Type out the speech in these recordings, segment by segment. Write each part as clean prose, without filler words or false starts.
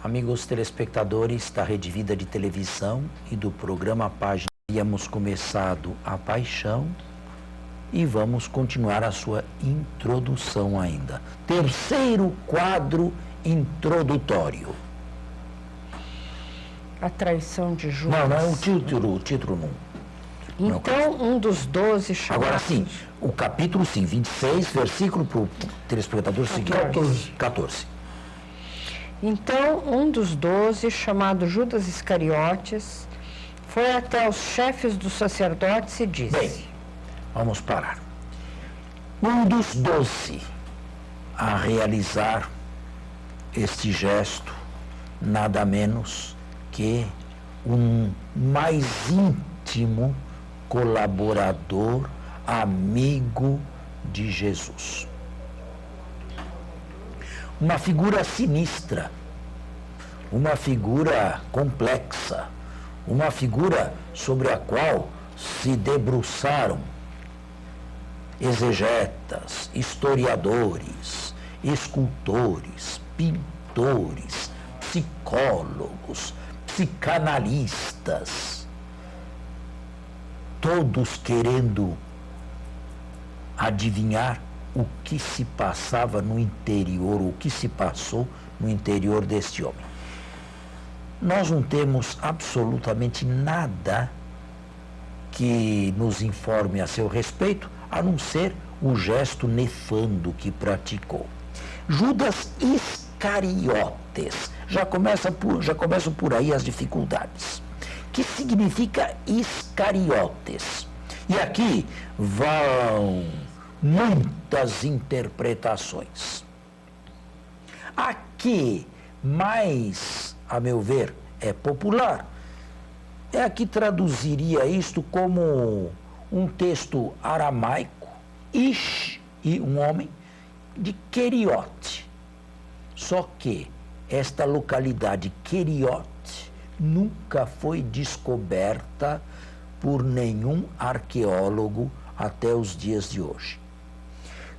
Amigos telespectadores da Rede Vida de Televisão e do programa Página, havíamos começado a paixão e vamos continuar a sua introdução ainda. Terceiro quadro introdutório. A traição de Judas. Não, o título não. Então, um dos 12 chamados... Agora sim, o capítulo sim, 26, versículo para o telespectador seguinte. 14. Então, um dos 12, chamado Judas Iscariotes, foi até os chefes dos sacerdotes e disse... Bem, vamos parar. Um dos 12 a realizar este gesto, nada menos que um mais íntimo colaborador, amigo de Jesus. Uma figura sinistra, uma figura complexa, uma figura sobre a qual se debruçaram exegetas, historiadores, escultores, pintores, psicólogos, psicanalistas, todos querendo adivinhar o que se passava no interior, o que se passou no interior deste homem. Nós não temos absolutamente nada que nos informe a seu respeito, a não ser o gesto nefando que praticou. Judas Iscariotes, já começam por aí as dificuldades. Que significa Iscariotes? E aqui vão muitas interpretações. A que mais, a meu ver, é popular, é a que traduziria isto como um texto aramaico, Ish, e um homem, de Queriote. Só que esta localidade Queriote nunca foi descoberta por nenhum arqueólogo até os dias de hoje.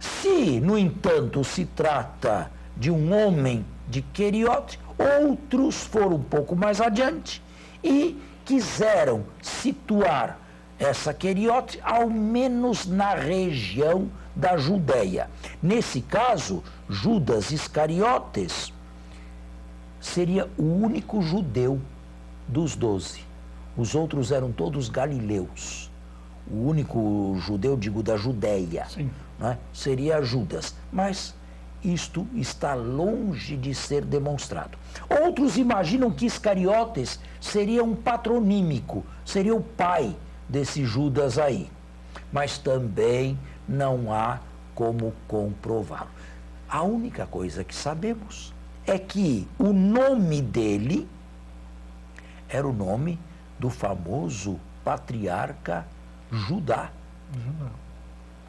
Se, no entanto, se trata de um homem de Queriote, outros foram um pouco mais adiante e quiseram situar essa Queriote ao menos na região da Judéia. Nesse caso, Judas Iscariotes seria o único judeu dos 12. Os outros eram todos galileus. O único judeu, digo, da Judéia, né, seria Judas. Mas isto está longe de ser demonstrado. Outros imaginam que Iscariotes seria um patronímico, seria o pai desse Judas aí. Mas também não há como comprová-lo. A única coisa que sabemos é que o nome dele era o nome do famoso patriarca Judá.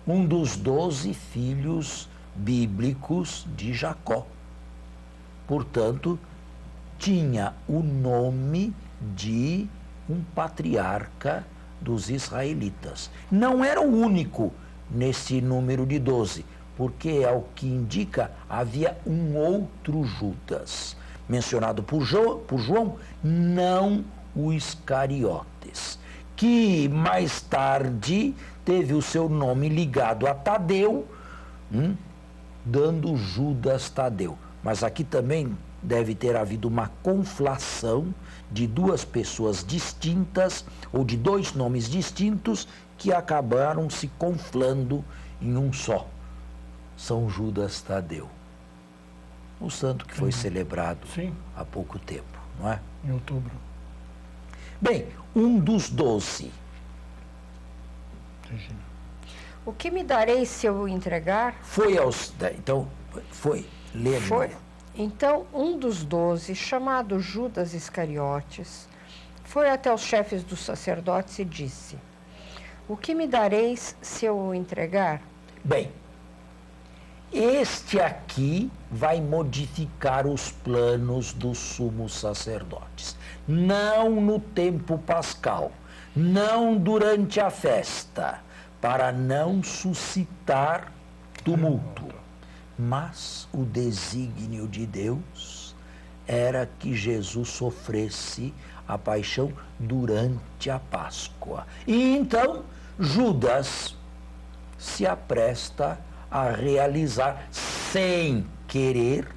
Um dos 12 filhos bíblicos de Jacó. Portanto, tinha o nome de um patriarca dos israelitas. Não era o único nesse número de 12, porque, ao que indica, havia um outro Judas, mencionado por João, não o Iscariotes, que mais tarde teve o seu nome ligado a Tadeu, dando Judas Tadeu. Mas aqui também deve ter havido uma conflação de duas pessoas distintas, ou de dois nomes distintos, que acabaram se conflando em um só. São Judas Tadeu, o santo que foi celebrado há pouco tempo, não é? Em outubro. Bem, um dos 12. O que me darei se eu o entregar? Então, um dos 12, chamado Judas Iscariotes, foi até os chefes dos sacerdotes e disse: o que me dareis se eu o entregar? Bem, este aqui vai modificar os planos dos sumos sacerdotes. Não no tempo pascal, não durante a festa, para não suscitar tumulto. Mas o desígnio de Deus era que Jesus sofresse a paixão durante a Páscoa. E então Judas se apresta a realizar, sem querer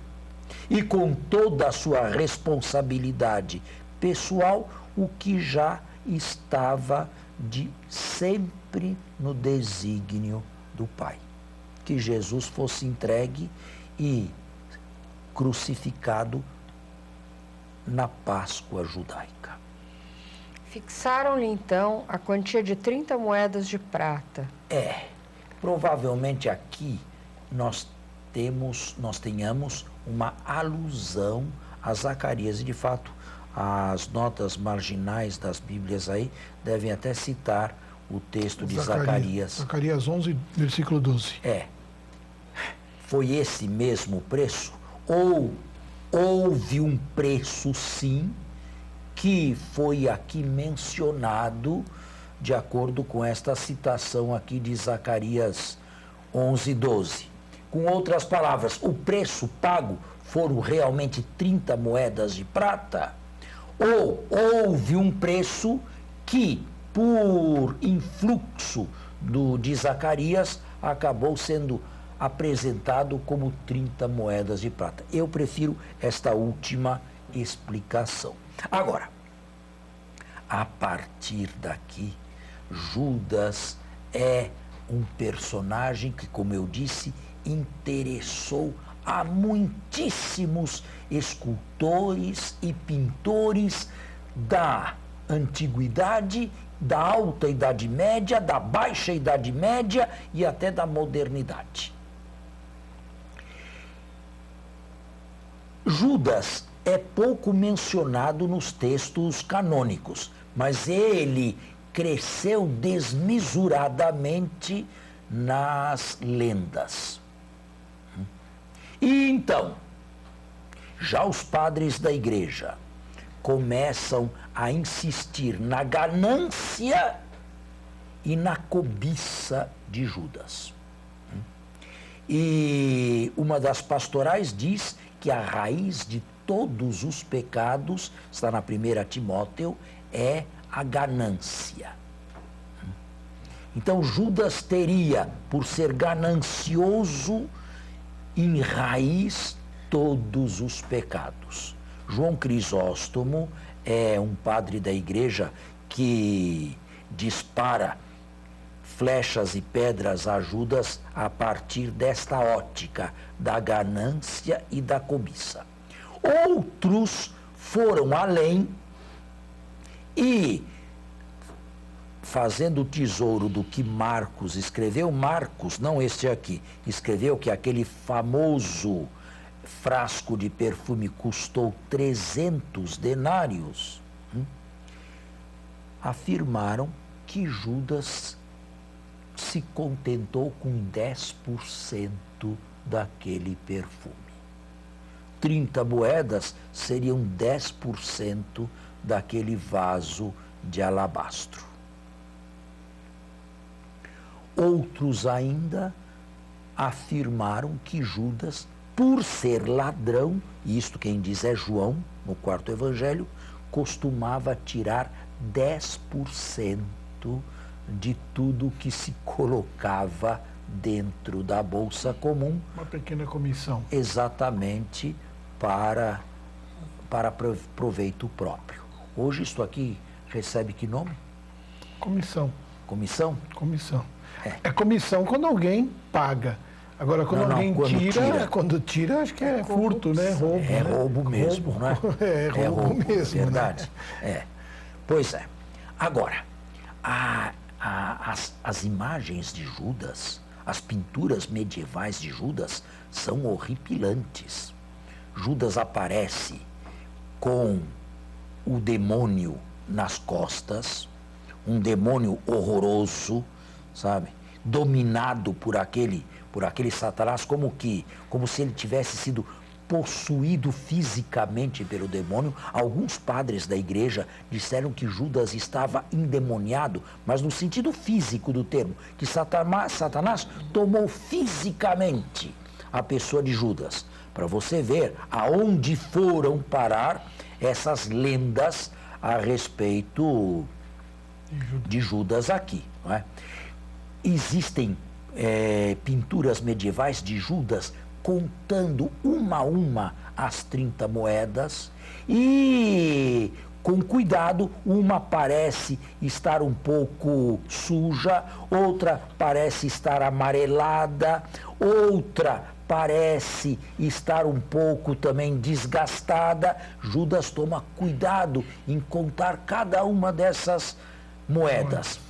e com toda a sua responsabilidade pessoal, o que já estava de sempre no desígnio do Pai. Que Jesus fosse entregue e crucificado na Páscoa judaica. Fixaram-lhe então a quantia de 30 moedas de prata. Provavelmente aqui nós tenhamos uma alusão a Zacarias. E de fato, as notas marginais das Bíblias aí devem até citar o texto de Zacarias. Zacarias 11, versículo 12. Foi esse mesmo preço? Ou houve um preço, sim, que foi aqui mencionado de acordo com esta citação aqui de Zacarias 11, 12. Com outras palavras, o preço pago foram realmente 30 moedas de prata? Ou houve um preço que, por influxo de Zacarias, acabou sendo apresentado como 30 moedas de prata? Eu prefiro esta última explicação. Agora, a partir daqui, Judas é um personagem que, como eu disse, interessou a muitíssimos escultores e pintores da antiguidade, da alta Idade Média, da baixa Idade Média e até da modernidade. Judas é pouco mencionado nos textos canônicos, mas ele cresceu desmesuradamente nas lendas. E então, já os padres da igreja começam a insistir na ganância e na cobiça de Judas. E uma das pastorais diz que a raiz de todos os pecados, está na 1 Timóteo, é a ganância. Então Judas teria, por ser ganancioso, em raiz todos os pecados. João Crisóstomo é um padre da igreja que dispara flechas e pedras a Judas a partir desta ótica da ganância e da cobiça. Outros foram além e, fazendo tesouro do que Marcos escreveu, Marcos, não este aqui, escreveu que aquele famoso frasco de perfume custou 300 denários, afirmaram que Judas se contentou com 10% daquele perfume. 30 moedas seriam 10% daquele vaso de alabastro. Outros ainda afirmaram que Judas, por ser ladrão, e isto quem diz é João, no 4º evangelho, costumava tirar 10% de tudo que se colocava dentro da bolsa comum. Uma pequena comissão. Exatamente para proveito próprio. Hoje isto aqui recebe que nome? Comissão. Comissão? Comissão. É comissão quando alguém paga. Agora, quando alguém quando tira, acho que é furto, né? Roubo. É roubo mesmo, não é? É roubo mesmo. Verdade. Né? Pois é. Agora, as imagens de Judas, as pinturas medievais de Judas são horripilantes. Judas aparece com o demônio nas costas, um demônio horroroso, sabe? Dominado por aquele Satanás, como se ele tivesse sido possuído fisicamente pelo demônio. Alguns padres da igreja disseram que Judas estava endemoniado, mas no sentido físico do termo, que Satanás tomou fisicamente a pessoa de Judas, para você ver aonde foram parar essas lendas a respeito de Judas aqui. Não é? Existem pinturas medievais de Judas contando uma a uma as 30 moedas e, com cuidado, uma parece estar um pouco suja, outra parece estar amarelada, outra parece estar um pouco também desgastada. Judas toma cuidado em contar cada uma dessas moedas.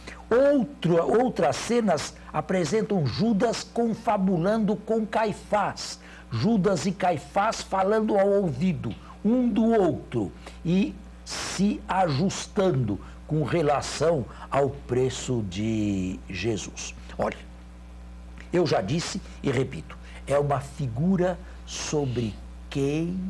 Outras cenas apresentam Judas confabulando com Caifás. Judas e Caifás falando ao ouvido um do outro e se ajustando com relação ao preço de Jesus. Olha, eu já disse e repito, é uma figura sobre quem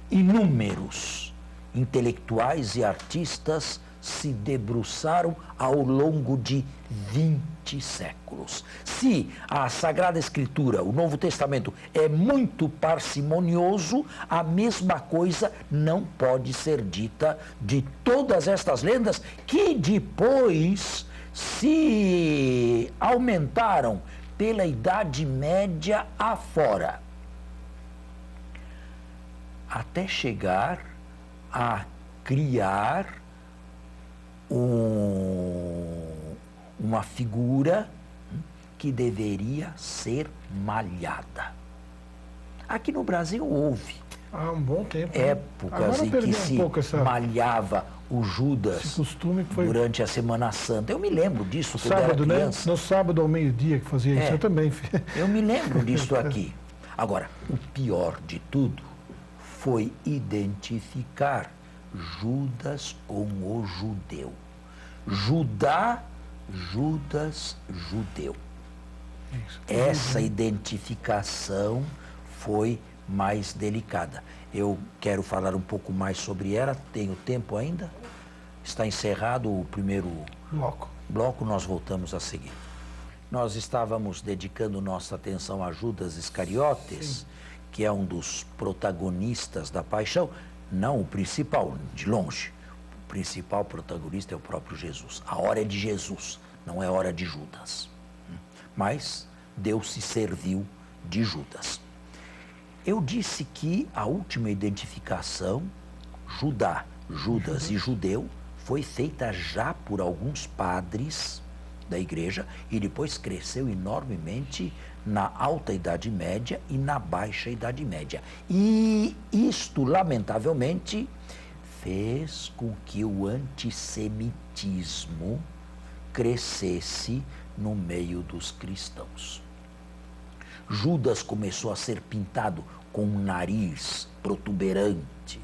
inúmeros intelectuais e artistas se debruçaram ao longo de 20 séculos. Se a Sagrada Escritura, o Novo Testamento, é muito parcimonioso, a mesma coisa não pode ser dita de todas estas lendas que depois se aumentaram pela Idade Média afora, até chegar a criar uma figura que deveria ser malhada. Aqui no Brasil houve há um bom tempo, épocas em que se malhava o Judas durante a Semana Santa. Eu me lembro disso quando era criança. No sábado ao meio-dia que fazia isso, eu também. Eu me lembro disso aqui. Agora, o pior de tudo foi identificar Judas com o judeu. Judá, Judas, judeu. Essa identificação foi mais delicada. Eu quero falar um pouco mais sobre ela. Tenho tempo ainda? Está encerrado o primeiro bloco, nós voltamos a seguir. Nós estávamos dedicando nossa atenção a Judas Iscariotes, que é um dos protagonistas da paixão. Não o principal, de longe. O principal protagonista é o próprio Jesus. A hora é de Jesus, não é hora de Judas. Mas Deus se serviu de Judas. Eu disse que a última identificação, Judá, Judas e judeu, foi feita já por alguns padres da igreja e depois cresceu enormemente na Alta Idade Média e na Baixa Idade Média. E isto, lamentavelmente, fez com que o antissemitismo crescesse no meio dos cristãos. Judas começou a ser pintado com um nariz protuberante,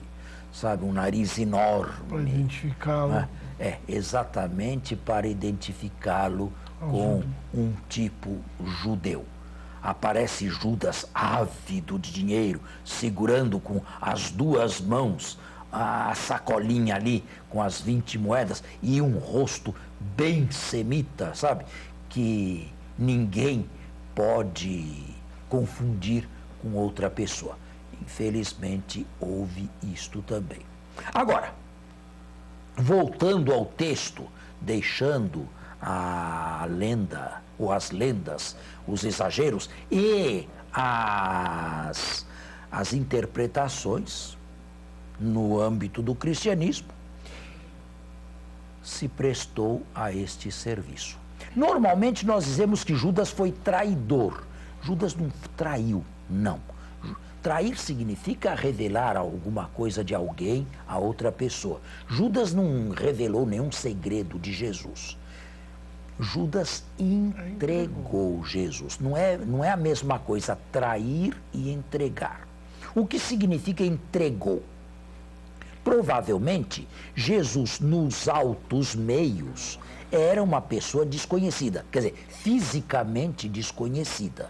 sabe, um nariz enorme. Para identificá-lo. Exatamente para identificá-lo com um tipo judeu. Aparece Judas ávido de dinheiro, segurando com as duas mãos a sacolinha ali com as 20 moedas e um rosto bem semita, sabe? Que ninguém pode confundir com outra pessoa. Infelizmente, houve isto também. Agora, voltando ao texto, deixando a lenda, ou as lendas, os exageros e as interpretações no âmbito do cristianismo, se prestou a este serviço. Normalmente nós dizemos que Judas foi traidor. Judas não traiu, não. Trair significa revelar alguma coisa de alguém a outra pessoa. Judas não revelou nenhum segredo de Jesus. Judas entregou Jesus. Não é a mesma coisa trair e entregar. O que significa entregou? Provavelmente, Jesus, nos altos meios, era uma pessoa desconhecida, quer dizer, fisicamente desconhecida.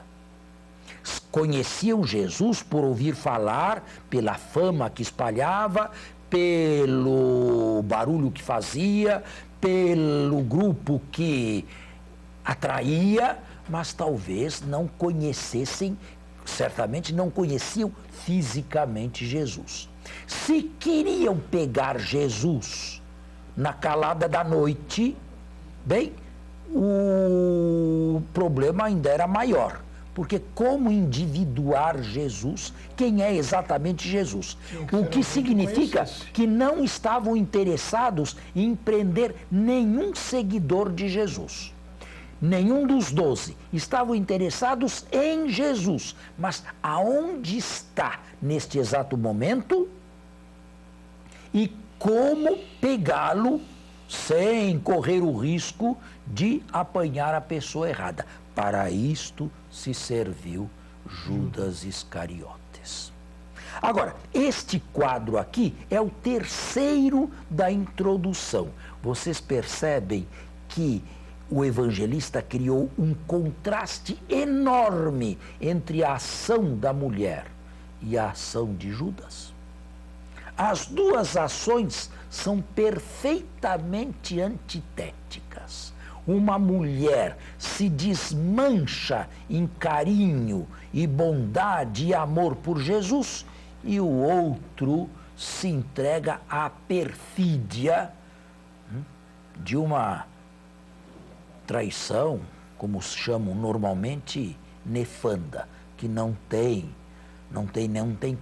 Conheciam Jesus por ouvir falar, pela fama que espalhava, pelo barulho que fazia, pelo grupo que atraía, mas talvez não conhecessem, certamente não conheciam fisicamente Jesus. Se queriam pegar Jesus na calada da noite, bem, o problema ainda era maior. Porque como individuar Jesus? Quem é exatamente Jesus? O que significa que não estavam interessados em prender nenhum seguidor de Jesus. Nenhum dos 12 estavam interessados em Jesus. Mas aonde está neste exato momento? E como pegá-lo sem correr o risco de apanhar a pessoa errada. Para isto se serviu Judas Iscariotes. Agora, este quadro aqui é o terceiro da introdução. Vocês percebem que o evangelista criou um contraste enorme entre a ação da mulher e a ação de Judas? As duas ações são perfeitamente antitéticas. Uma mulher se desmancha em carinho e bondade e amor por Jesus, e o outro se entrega à perfídia de uma traição, como chamam normalmente, nefanda, que não tem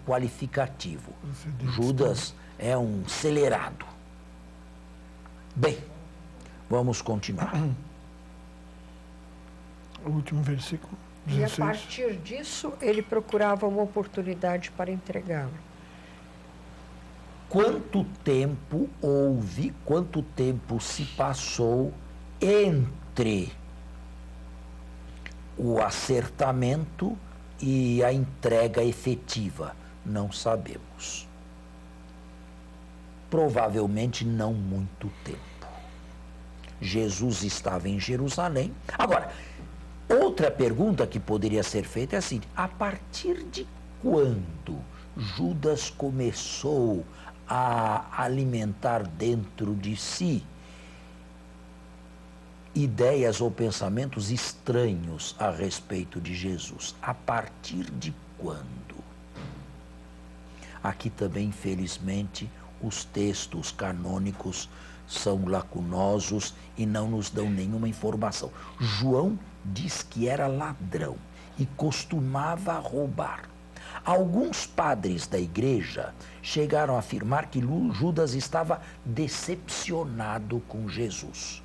qualificativo. Judas é um acelerado. Bem, vamos continuar. O último versículo. 16. E a partir disso, ele procurava uma oportunidade para entregá-lo. Quanto tempo se passou entre o acertamento e a entrega efetiva? Não sabemos. Provavelmente não muito tempo. Jesus estava em Jerusalém. Agora, outra pergunta que poderia ser feita é assim: a partir de quando Judas começou a alimentar dentro de si ideias ou pensamentos estranhos a respeito de Jesus? A partir de quando? Aqui também, infelizmente, os textos canônicos são lacunosos e não nos dão nenhuma informação. João diz que era ladrão e costumava roubar. Alguns padres da igreja chegaram a afirmar que Judas estava decepcionado com Jesus.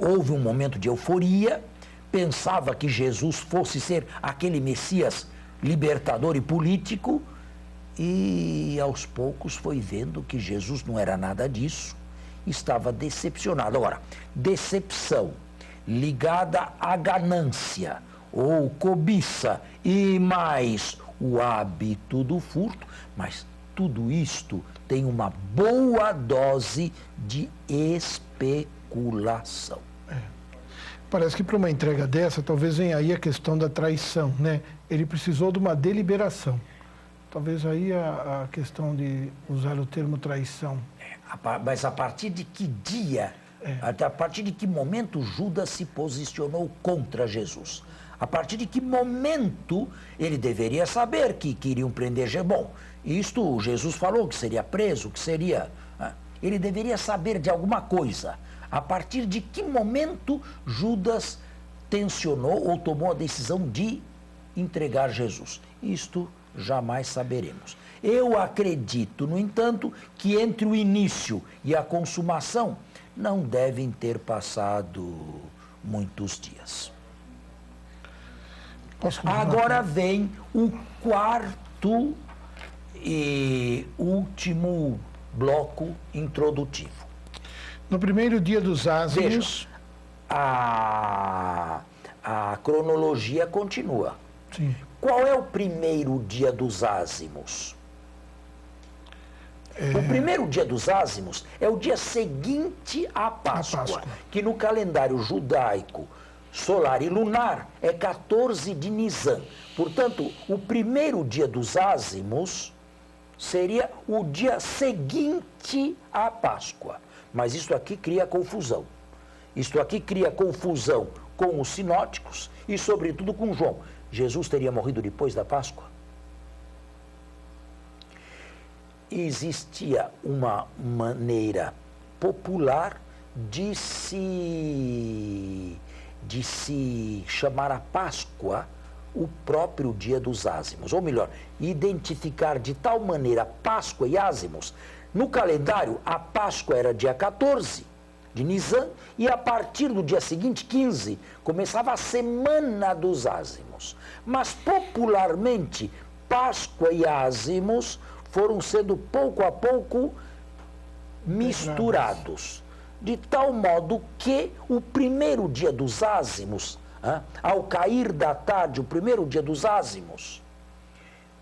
Houve um momento de euforia, pensava que Jesus fosse ser aquele Messias libertador e político, e aos poucos foi vendo que Jesus não era nada disso, estava decepcionado. Agora, decepção ligada à ganância ou cobiça e mais o hábito do furto, mas tudo isto tem uma boa dose de especulação. Parece que para uma entrega dessa, talvez venha aí a questão da traição, né? Ele precisou de uma deliberação. Talvez aí a questão de usar o termo traição. Mas a partir de que dia, a partir de que momento Judas se posicionou contra Jesus? A partir de que momento ele deveria saber que queriam prender Jesus? Bom, isto Jesus falou que seria preso, que seria... Ele deveria saber de alguma coisa. A partir de que momento Judas tensionou ou tomou a decisão de entregar Jesus? Isto jamais saberemos. Eu acredito, no entanto, que entre o início e a consumação não devem ter passado muitos dias. Agora vem o quarto e último bloco introdutivo. No primeiro dia dos ázimos... Veja, a cronologia continua. Sim. Qual é o primeiro dia dos ázimos? O primeiro dia dos ázimos é o dia seguinte à Páscoa, que no calendário judaico solar e lunar é 14 de Nisan. Portanto, o primeiro dia dos ázimos seria o dia seguinte à Páscoa. Mas isso aqui cria confusão. Isto aqui cria confusão com os sinóticos e, sobretudo, com João. Jesus teria morrido depois da Páscoa? Existia uma maneira popular de se chamar a Páscoa o próprio dia dos ázimos, ou melhor, identificar de tal maneira Páscoa e ázimos. No calendário, a Páscoa era dia 14 de Nisan e a partir do dia seguinte, 15, começava a semana dos ázimos. Mas popularmente, Páscoa e ázimos foram sendo pouco a pouco misturados, de tal modo que o primeiro dia dos ázimos, ao cair da tarde, o primeiro dia dos ázimos,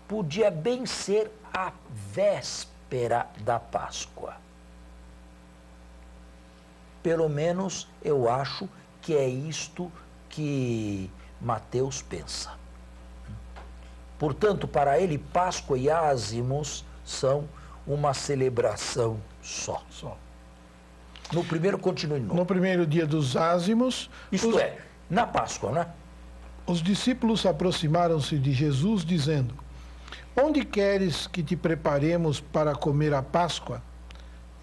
podia bem ser a véspera da Páscoa. Pelo menos eu acho que é isto que Mateus pensa. Portanto, para ele, Páscoa e ázimos são uma celebração só. No primeiro, continue no primeiro dia dos ázimos... Isto é, na Páscoa, né? Os discípulos aproximaram-se de Jesus, dizendo: onde queres que te preparemos para comer a Páscoa?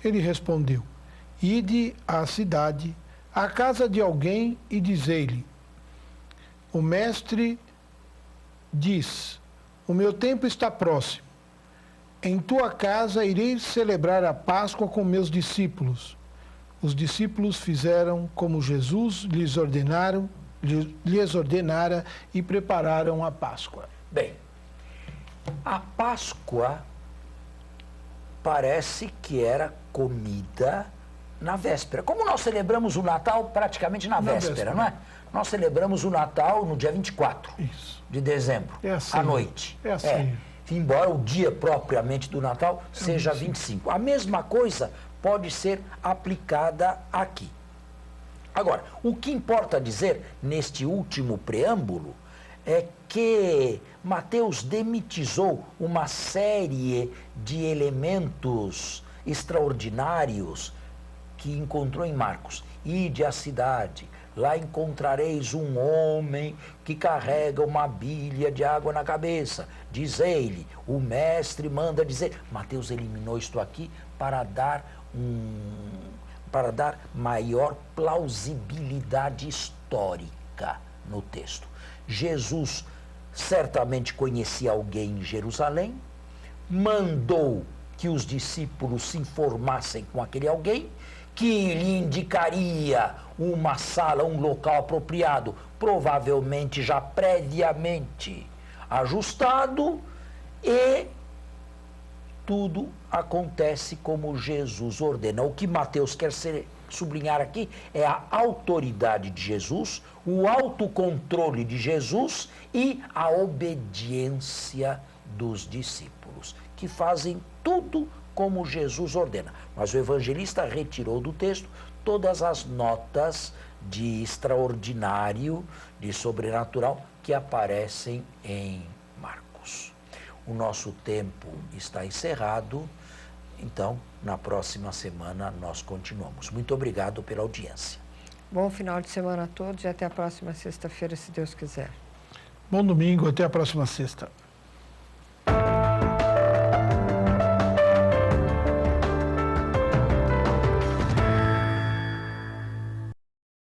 Ele respondeu: ide à cidade, à casa de alguém, e dizei-lhe: o mestre diz, o meu tempo está próximo. Em tua casa irei celebrar a Páscoa com meus discípulos. Os discípulos fizeram como Jesus lhes ordenara e prepararam a Páscoa. Bem, a Páscoa parece que era comida na véspera. Como nós celebramos o Natal praticamente na véspera, não é? Nós celebramos o Natal no dia 24 de dezembro, à noite. É assim. Embora o dia propriamente do Natal seja 25. A mesma coisa pode ser aplicada aqui. Agora, o que importa dizer neste último preâmbulo é que Mateus demitizou uma série de elementos extraordinários que encontrou em Marcos. Ide à cidade, lá encontrareis um homem que carrega uma bilha de água na cabeça. Dizei-lhe, o mestre manda dizer. Mateus eliminou isto aqui para dar maior plausibilidade histórica no texto. Jesus certamente conhecia alguém em Jerusalém, mandou que os discípulos se informassem com aquele alguém, que lhe indicaria uma sala, um local apropriado, provavelmente já previamente ajustado, e tudo acontece como Jesus ordena. O que Mateus quer sublinhar aqui é a autoridade de Jesus, o autocontrole de Jesus e a obediência dos discípulos, que fazem tudo como Jesus ordena. Mas o evangelista retirou do texto todas as notas de extraordinário, de sobrenatural, que aparecem em Marcos. O nosso tempo está encerrado, então, na próxima semana nós continuamos. Muito obrigado pela audiência. Bom final de semana a todos e até a próxima sexta-feira, se Deus quiser. Bom domingo, até a próxima sexta.